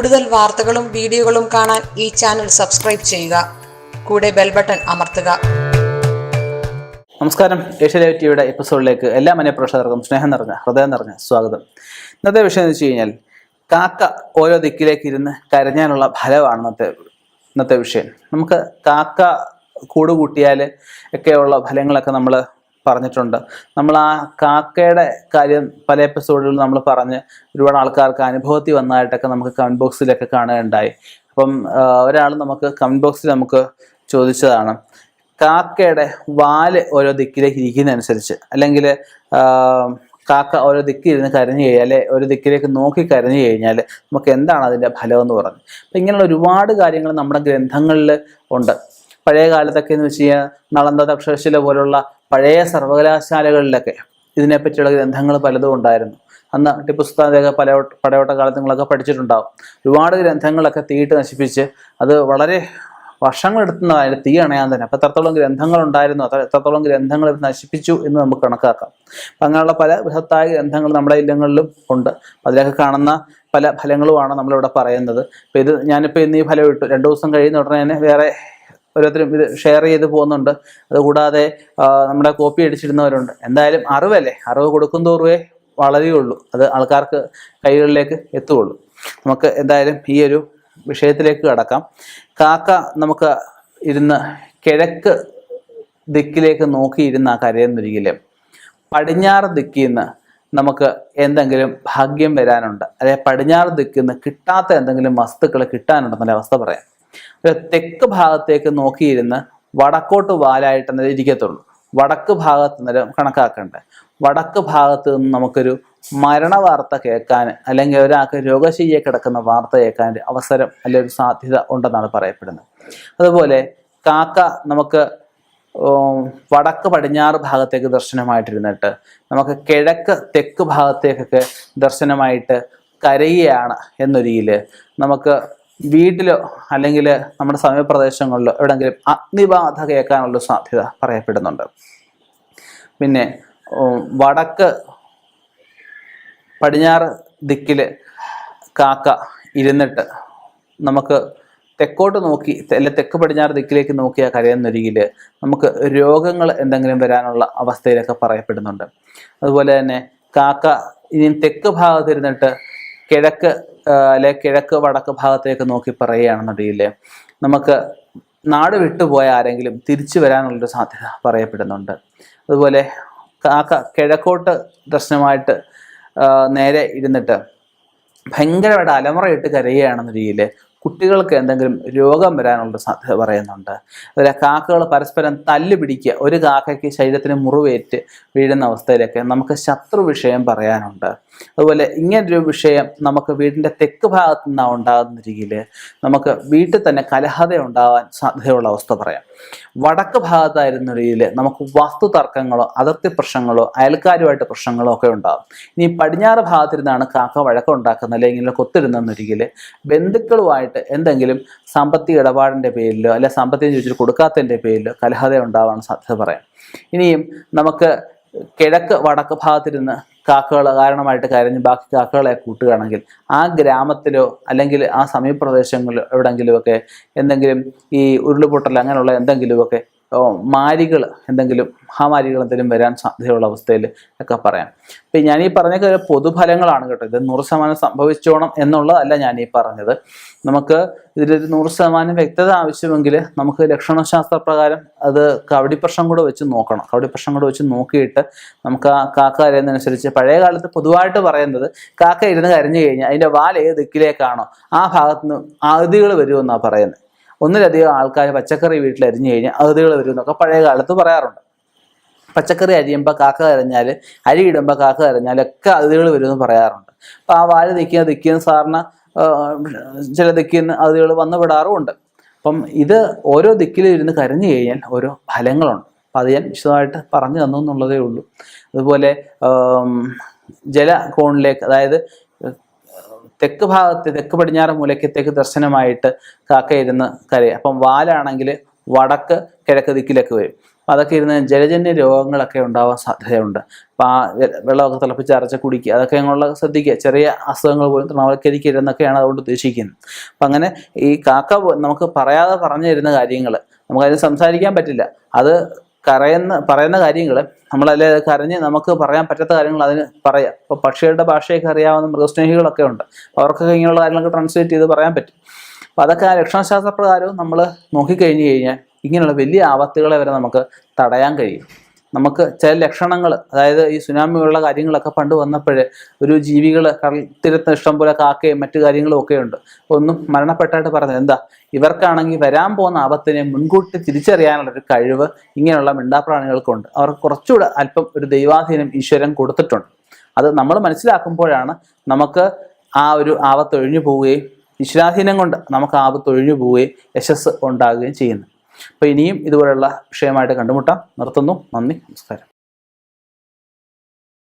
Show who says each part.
Speaker 1: കൂടുതൽ വാർത്തകളും വീഡിയോകളും കാണാൻ ഈ ചാനൽ സബ്സ്ക്രൈബ് ചെയ്യുക. കൂടെ ബെൽ ബട്ടൺ അമർത്തുക.
Speaker 2: നമസ്കാരം. ഏഷ്യാനെറ്റ് ടിവിയുടെ എപ്പിസോഡിലേക്ക് എല്ലാ മനഃപ്രേക്ഷകർക്കും സ്നേഹം നിറഞ്ഞ ഹൃദയം നിറഞ്ഞ സ്വാഗതം. ഇന്നത്തെ വിഷയം എന്ന് വെച്ച് കഴിഞ്ഞാൽ കാക്ക ഓരോ ദിക്കിലേക്ക് ഇരുന്ന് കരഞ്ഞാനുള്ള ഫലമാണ് ഇന്നത്തെ വിഷയം. നമുക്ക് കാക്ക കൂട് കൂട്ടിയാൽ ഒക്കെയുള്ള ഫലങ്ങളൊക്കെ നമ്മൾ പറഞ്ഞിട്ടുണ്ട്. നമ്മൾ ആ കാക്കയുടെ കാര്യം പല എപ്പിസോഡുകളിൽ നമ്മൾ പറഞ്ഞ് ഒരുപാട് ആൾക്കാർക്ക് അനുഭവത്തിൽ വന്നതായിട്ടൊക്കെ നമുക്ക് കമൻറ്റ് ബോക്സിലൊക്കെ കാണുകയുണ്ടായി. അപ്പം ഒരാൾ നമുക്ക് കമൻറ്റ് ബോക്സിൽ നമുക്ക് ചോദിച്ചതാണ്, കാക്കയുടെ വാല് ഓരോ ദിക്കിലേക്ക് ഇരിക്കുന്നതനുസരിച്ച്, അല്ലെങ്കിൽ കാക്ക ഓരോ ദിക്കിരുന്ന് കരഞ്ഞു കഴിഞ്ഞാൽ, അല്ലെ ഒരു ദിക്കിലേക്ക് നോക്കി കരഞ്ഞു കഴിഞ്ഞാൽ നമുക്ക് എന്താണ് അതിൻ്റെ ഫലം എന്ന് പറഞ്ഞു. അപ്പം ഇങ്ങനെയുള്ള ഒരുപാട് കാര്യങ്ങൾ നമ്മുടെ ഗ്രന്ഥങ്ങളിൽ ഉണ്ട്. പഴയ കാലത്തൊക്കെ എന്ന് വെച്ച് കഴിഞ്ഞാൽ നളന്ദ, തക്ഷശില പോലുള്ള പഴയ സർവകലാശാലകളിലൊക്കെ ഇതിനെപ്പറ്റിയുള്ള ഗ്രന്ഥങ്ങൾ പലതും ഉണ്ടായിരുന്നു. അന്ന് ടിപ്പു സുൽത്താൻ്റെയൊക്കെ പടയോട്ട കാലത്ത് നിങ്ങളൊക്കെ പഠിച്ചിട്ടുണ്ടാവും. ഒരുപാട് ഗ്രന്ഥങ്ങളൊക്കെ തീയിട്ട് നശിപ്പിച്ച് അത് വളരെ വർഷങ്ങളെടുത്തുന്നതായിരുന്നു തീ അണയാൻ തന്നെ. അപ്പം എത്രത്തോളം ഗ്രന്ഥങ്ങൾ ഉണ്ടായിരുന്നു, എത്രത്തോളം ഗ്രന്ഥങ്ങൾ നശിപ്പിച്ചു എന്ന് നമുക്ക് കണക്കാക്കാം. അപ്പം അങ്ങനെയുള്ള പല ബൃഹത്തായ ഗ്രന്ഥങ്ങൾ നമ്മുടെ ഇല്ലങ്ങളിലും ഉണ്ട്. അതിലൊക്കെ കാണുന്ന പല ഫലങ്ങളുമാണ് നമ്മളിവിടെ പറയുന്നത്. അപ്പം ഇത് ഞാനിപ്പോൾ ഇന്ന് ഈ ഫലം ഇട്ടു, 2 ദിവസം കഴിയുന്ന ഉടനെ തന്നെ വേറെ ഓരോരുത്തരും ഇത് ഷെയർ ചെയ്ത് പോകുന്നുണ്ട്. അതുകൂടാതെ നമ്മുടെ കോപ്പി അടിച്ചിടുന്നവരുണ്ട്. എന്തായാലും അറിവല്ലേ, അറിവ് കൊടുക്കും തോറുവേ വളരുകയുള്ളൂ, അത് ആൾക്കാർക്ക് കൈകളിലേക്ക് എത്തുകയുള്ളൂ. നമുക്ക് എന്തായാലും ഈ ഒരു വിഷയത്തിലേക്ക് കടക്കാം. കാക്ക നമുക്ക് ഇരുന്ന് കിഴക്ക് ദിക്കിലേക്ക് നോക്കിയിരുന്ന കരയുന്നൊരിക്കലും പടിഞ്ഞാറ് ദിക്കിൽ നിന്ന് നമുക്ക് എന്തെങ്കിലും ഭാഗ്യം വരാനുണ്ട്, അതായത് പടിഞ്ഞാറ് ദിക്കിൽ നിന്ന് കിട്ടാത്ത എന്തെങ്കിലും വസ്തുക്കൾ കിട്ടാനുണ്ടെന്നുള്ള അവസ്ഥ പറയാം. ഒരു തെക്ക് ഭാഗത്തേക്ക് നോക്കിയിരുന്ന് വടക്കോട്ട് വാലായിട്ട് ഇരിക്കത്തുള്ളൂ. വടക്ക് ഭാഗത്ത് നിന്ന് കണക്കാക്കണ്ടേ, വടക്ക് ഭാഗത്ത് നിന്ന് നമുക്കൊരു മരണ വാർത്ത കേൾക്കാൻ, അല്ലെങ്കിൽ ഒരാൾക്ക് രോഗശയ്യയിൽ കിടക്കുന്ന വാർത്ത കേൾക്കാൻ അവസരം അല്ലെങ്കിൽ ഒരു സാധ്യത ഉണ്ടെന്നാണ് പറയപ്പെടുന്നത്. അതുപോലെ കാക്ക നമുക്ക് വടക്ക് പടിഞ്ഞാറ് ഭാഗത്തേക്ക് ദർശനമായിട്ടിരുന്നിട്ട് നമുക്ക് കിഴക്ക് തെക്ക് ഭാഗത്തേക്കൊക്കെ ദർശനമായിട്ട് കരയുകയാണ് എന്നൊരിക്കൽ നമുക്ക് വീട്ടിലോ അല്ലെങ്കിൽ നമ്മുടെ സമീപപ്രദേശങ്ങളിലോ എവിടെയെങ്കിലും അഗ്നിബാധ കേൾക്കാനുള്ള സാധ്യത പറയപ്പെടുന്നുണ്ട്. പിന്നെ വടക്ക് പടിഞ്ഞാറ് ദിക്കിൽ കാക്ക ഇരുന്നിട്ട് നമുക്ക് തെക്കോട്ട് നോക്കി, അല്ലെ തെക്ക് പടിഞ്ഞാറ് ദിക്കിലേക്ക് നോക്കിയാൽ കരയുന്നൊരിക്കൽ നമുക്ക് രോഗങ്ങൾ എന്തെങ്കിലും വരാനുള്ള അവസ്ഥയിലൊക്കെ പറയപ്പെടുന്നുണ്ട്. അതുപോലെ തന്നെ കാക്ക ഇനി തെക്ക് ഭാഗത്തിരുന്നിട്ട് കിഴക്ക് അല്ലെ കിഴക്ക് വടക്ക് ഭാഗത്തേക്ക് നോക്കി പറയുകയാണെന്നുണ്ടെങ്കിൽ നമുക്ക് നാട് വിട്ടുപോയ ആരെങ്കിലും തിരിച്ചു വരാനുള്ളൊരു സാധ്യത പറയപ്പെടുന്നുണ്ട്. അതുപോലെ കാക്ക കിഴക്കോട്ട് ദർശനമായിട്ട് നേരെ ഇരുന്നിട്ട് ഭയങ്കരമായിട്ട് അലമുറയിട്ട് കരയുകയാണെന്നുണ്ടെങ്കിൽ കുട്ടികൾക്ക് എന്തെങ്കിലും രോഗം വരാനുള്ള സാധ്യത പറയുന്നുണ്ട്. അതുപോലെ കാക്കകൾ പരസ്പരം തല്ല് പിടിക്കുക, ഒരു കാക്കയ്ക്ക് ശരീരത്തിന് മുറിവേറ്റ് വീഴുന്ന അവസ്ഥയിലൊക്കെ നമുക്ക് ശത്രു വിഷയം പറയാനുണ്ട്. അതുപോലെ ഇങ്ങനൊരു വിഷയം നമുക്ക് വീടിൻ്റെ തെക്ക് ഭാഗത്തു നിന്നാണ് ഉണ്ടാകുന്നിരിക്കൽ നമുക്ക് വീട്ടിൽ തന്നെ കലഹത ഉണ്ടാകാൻ സാധ്യതയുള്ള അവസ്ഥ പറയാം. വടക്ക് ഭാഗത്തായിരുന്നൊരിക്കൽ നമുക്ക് വസ്തു തർക്കങ്ങളോ അതിർത്തി പ്രശ്നങ്ങളോ അയൽക്കാരുമായിട്ട് പ്രശ്നങ്ങളോ ഒക്കെ ഉണ്ടാകും. ഇനി പടിഞ്ഞാറ് ഭാഗത്തിരുന്നാണ് കാക്ക വഴക്കമുണ്ടാക്കുന്നത് അല്ലെങ്കിൽ കൊത്തിരുന്നൊരിക്കൽ ബന്ധുക്കളുമായിട്ട് എന്തെങ്കിലും സാമ്പത്തിക ഇടപാടിൻ്റെ പേരിലോ അല്ലെ സാമ്പത്തികം ചോദിച്ചിട്ട് കൊടുക്കാത്തതിൻ്റെ പേരിലോ കലഹത ഉണ്ടാവാൻ സാധ്യത പറയാം. ഇനിയും നമുക്ക് കിഴക്ക് വടക്ക് ഭാഗത്തിരുന്ന് കാക്കകൾ കാരണമായിട്ട് കരഞ്ഞ് ബാക്കി കാക്കകളെ കൂട്ടുകയാണെങ്കിൽ ആ ഗ്രാമത്തിലോ അല്ലെങ്കിൽ ആ സമീപപ്രദേശങ്ങളിലോ എവിടെയെങ്കിലുമൊക്കെ എന്തെങ്കിലും ഈ ഉരുളുപൊട്ടൽ അങ്ങനെയുള്ള എന്തെങ്കിലുമൊക്കെ മാരികൾ എന്തെങ്കിലും മഹാമാരികൾ എന്തെങ്കിലും വരാൻ സാധ്യതയുള്ള അവസ്ഥയിൽ ഒക്കെ പറയാം. അപ്പം ഞാനീ പറഞ്ഞൊക്കെ പൊതുഫലങ്ങളാണ് കേട്ടോ. ഇത് 100% സംഭവിച്ചോണം എന്നുള്ളതല്ല ഞാനീ പറഞ്ഞത്. നമുക്ക് ഇതിലൊരു 100% വ്യക്തത ആവശ്യമെങ്കിൽ നമുക്ക് ലക്ഷണശാസ്ത്ര പ്രകാരം അത് കവടിപ്രശ്നം കൂടെ വെച്ച് നോക്കണം. കവടിപ്രശ്നം കൂടെ വെച്ച് നോക്കിയിട്ട് നമുക്ക് ആ കാക്ക കരയുന്നതനുസരിച്ച്, പഴയ കാലത്ത് പൊതുവായിട്ട് പറയുന്നത് കാക്ക ഇരുന്ന് കരഞ്ഞു കഴിഞ്ഞാൽ അതിൻ്റെ വാൽ ഏത് ദിക്കിലേക്കാണോ ആ ഭാഗത്തുനിന്ന് അതിഥികൾ വരുമെന്നാണ് പറയുന്നത്. ഒന്നിലധികം ആൾക്കാർ പച്ചക്കറി വീട്ടിൽ അരിഞ്ഞു കഴിഞ്ഞാൽ അതിഥികൾ വരും എന്നൊക്കെ പഴയ കാലത്ത് പറയാറുണ്ട്. പച്ചക്കറി അരിയുമ്പോൾ കാക്ക കരഞ്ഞാൽ, അരി ഇടുമ്പോൾ കാക്ക കരഞ്ഞാലൊക്കെ അതിഥികൾ വരുമെന്ന് പറയാറുണ്ട്. അപ്പം ആ വാഴ ദിക്കുന്ന സാറിന് ചില ദിക്കിൽ നിന്ന് അതിഥികൾ വന്നു വിടാറുമുണ്ട്. അപ്പം ഇത് ഓരോ ദിക്കിലും ഇരുന്ന് കരഞ്ഞു കഴിഞ്ഞാൽ ഓരോ ഫലങ്ങളുണ്ട്. അപ്പം അത് ഞാൻ വിശദമായിട്ട് പറഞ്ഞു തന്നു എന്നുള്ളതേ ഉള്ളൂ. അതുപോലെ ജലകോണിലേക്ക്, അതായത് തെക്ക് പടിഞ്ഞാറ് മൂലക്കത്തേക്ക് ദർശനമായിട്ട് കാക്ക ഇരുന്ന് കരയും. അപ്പം വാലാണെങ്കിൽ വടക്ക് കിഴക്ക് ദിക്കിലേക്ക് വരും. അപ്പം അതൊക്കെ ഇരുന്ന് ജലജന്യ രോഗങ്ങളൊക്കെ ഉണ്ടാവാൻ സാധ്യതയുണ്ട്. അപ്പം ആ വെള്ളമൊക്കെ തിളപ്പിച്ച് അരച്ച് കുടിക്കുക, അതൊക്കെ ഞങ്ങളുള്ള ശ്രദ്ധിക്കുക. ചെറിയ അസുഖങ്ങൾ പോലും തൃണവൽക്കരിക്കരുതെന്നൊക്കെയാണ് അതുകൊണ്ട് ഉദ്ദേശിക്കുന്നത്. അപ്പം അങ്ങനെ ഈ കാക്ക നമുക്ക് പറയാതെ പറഞ്ഞു തരുന്ന കാര്യങ്ങൾ നമുക്കതിന് സംസാരിക്കാൻ പറ്റില്ല. അത് പറയുന്ന കാര്യങ്ങൾ നമ്മളല്ലേ കരഞ്ഞ് നമുക്ക് പറയാൻ പറ്റാത്ത കാര്യങ്ങൾ അതിന് പറയാം. ഇപ്പോൾ പക്ഷികളുടെ ഭാഷയൊക്കെ അറിയാവുന്ന മൃഗസ്നേഹികളൊക്കെ ഉണ്ട്. അവർക്കൊക്കെ ഇങ്ങനെയുള്ള കാര്യങ്ങളൊക്കെ ട്രാൻസ്ലേറ്റ് ചെയ്ത് പറയാൻ പറ്റും. അപ്പം അതൊക്കെ ആ ലക്ഷണശാസ്ത്ര പ്രകാരവും നമ്മൾ നോക്കിക്കഴിഞ്ഞ് കഴിഞ്ഞാൽ ഇങ്ങനെയുള്ള വലിയ ആപത്തുകളെ വരെ നമുക്ക് തടയാൻ കഴിയും. നമുക്ക് ചില ലക്ഷണങ്ങൾ, അതായത് ഈ സുനാമി ഉള്ള കാര്യങ്ങളൊക്കെ പണ്ട് വന്നപ്പോഴേ ഒരു ജീവികൾ കടൽ തീരത്ത് ഇഷ്ടം പോലെ കാക്കയും മറ്റു കാര്യങ്ങളും ഒക്കെ ഉണ്ട്. ഒന്നും മരണപ്പെട്ടായിട്ട് പറഞ്ഞത് എന്താ, ഇവർക്കാണെങ്കിൽ വരാൻ പോകുന്ന ആപത്തിനെ മുൻകൂട്ടി തിരിച്ചറിയാനുള്ള ഒരു കഴിവ് ഇങ്ങനെയുള്ള മിണ്ടാപ്രാണികൾക്കുണ്ട്. അവർക്ക് കുറച്ചുകൂടെ അല്പം ഒരു ദൈവാധീനം ഈശ്വരൻ കൊടുത്തിട്ടുണ്ട്. അത് നമ്മൾ മനസ്സിലാക്കുമ്പോഴാണ് നമുക്ക് ആ ഒരു ആപത്ത് ഒഴിഞ്ഞു പോവുകയും ഈശ്വരാധീനം കൊണ്ട് നമുക്ക് ആപത്ത് ഒഴിഞ്ഞു പോവുകയും യശസ്സ് ഉണ്ടാകുകയും ചെയ്യുന്നു. അപ്പോൾ ഇനിയും ഇതുപോലുള്ള വിഷയമായിട്ട് കണ്ടുമുട്ടാം. നിർത്തുന്നു. നന്ദി, നമസ്കാരം.